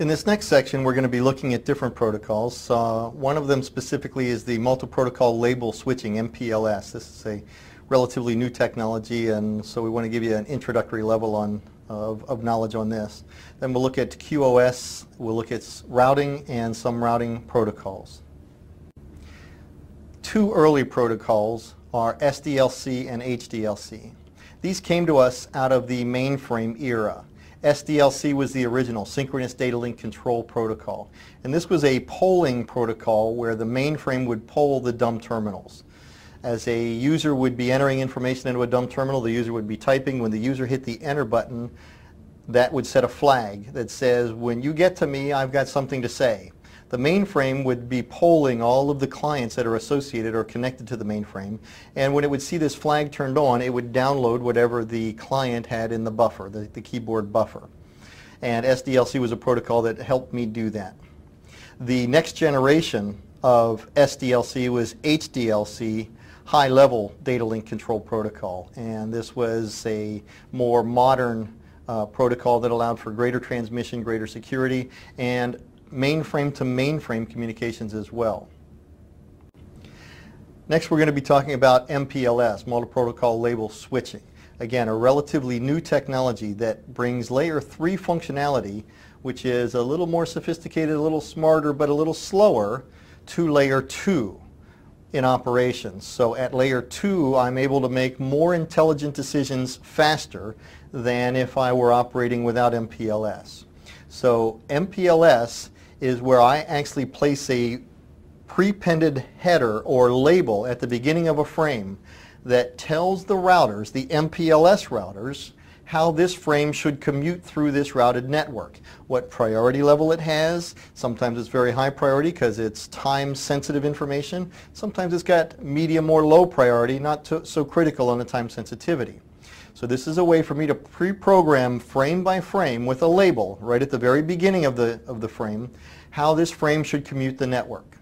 In this next section, we're going to be looking at different protocols. One of them specifically is the multi-protocol label switching, MPLS. This is a relatively new technology, and so we want to give you an introductory level of knowledge on this. Then we'll look at QoS, we'll look at routing and some routing protocols. Two early protocols are SDLC and HDLC. These came to us out of the mainframe era. SDLC was the original, Synchronous Data Link Control Protocol. And this was a polling protocol where the mainframe would poll the dumb terminals. As a user would be entering information into a dumb terminal, the user would be typing. When the user hit the enter button, that would set a flag that says, when you get to me, I've got something to say. The mainframe would be polling all of the clients that are associated or connected to the mainframe, and when it would see this flag turned on, it would download whatever the client had in the buffer, the keyboard buffer. And SDLC was a protocol that helped me do that. The next generation of SDLC was HDLC, High-Level Data Link Control Protocol, and this was a more modern protocol that allowed for greater transmission, greater security, and mainframe to mainframe communications as well. Next, we're going to be talking about MPLS, multi-protocol label switching. Again, a relatively new technology that brings layer 3 functionality, which is a little more sophisticated, a little smarter, but a little slower, to layer 2 in operations. So at layer 2, I'm able to make more intelligent decisions faster than if I were operating without MPLS. So MPLS is where I actually place a prepended header or label at the beginning of a frame that tells the routers, the MPLS routers, how this frame should commute through this routed network, what priority level it has. Sometimes it's very high priority because it's time-sensitive information. Sometimes it's got medium or low priority, not so critical on the time sensitivity. So this is a way for me to pre-program frame by frame with a label right at the very beginning of the frame how this frame should commute the network.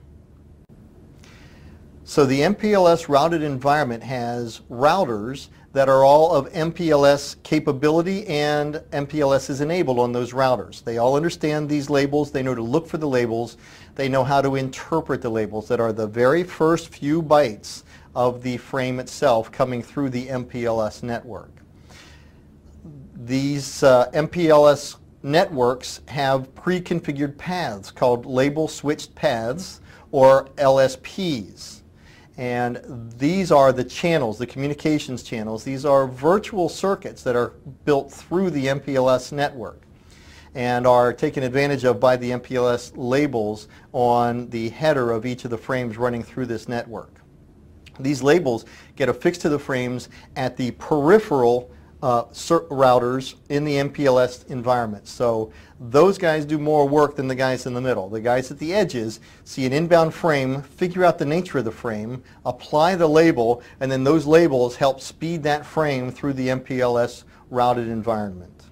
So the MPLS routed environment has routers that are all of MPLS capability, and MPLS is enabled on those routers. They all understand these labels, they know to look for the labels, they know how to interpret the labels that are the very first few bytes of the frame itself coming through the MPLS network. These MPLS networks have pre-configured paths called label switched paths, or LSPs. And these are the channels, the communications channels. These are virtual circuits that are built through the MPLS network and are taken advantage of by the MPLS labels on the header of each of the frames running through this network. These labels get affixed to the frames at the peripheral routers in the MPLS environment. So those guys do more work than the guys in the middle. The guys at the edges see an inbound frame, figure out the nature of the frame, apply the label, and then those labels help speed that frame through the MPLS routed environment.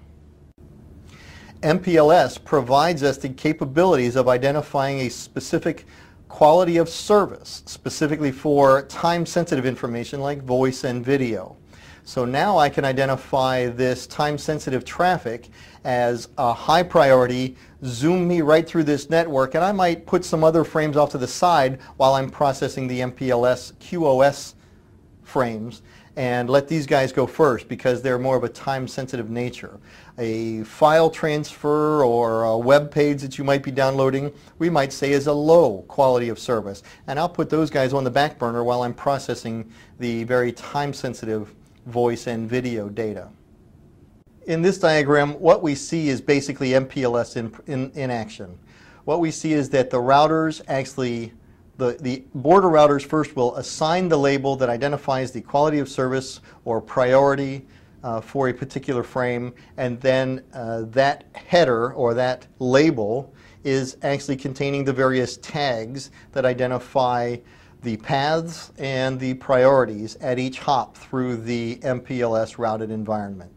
MPLS provides us the capabilities of identifying a specific quality of service, specifically for time-sensitive information like voice and video. So now I can identify this time-sensitive traffic as a high priority, zoom me right through this network, and I might put some other frames off to the side while I'm processing the MPLS QoS frames and let these guys go first because they're more of a time-sensitive nature. A file transfer or a web page that you might be downloading, we might say is a low quality of service, and I'll put those guys on the back burner while I'm processing the very time-sensitive voice and video data. In this diagram, what we see is basically MPLS in action. What we see is that the routers actually, the border routers first will assign the label that identifies the quality of service or priority for a particular frame, and then that header or that label is actually containing the various tags that identify the paths and the priorities at each hop through the MPLS routed environment.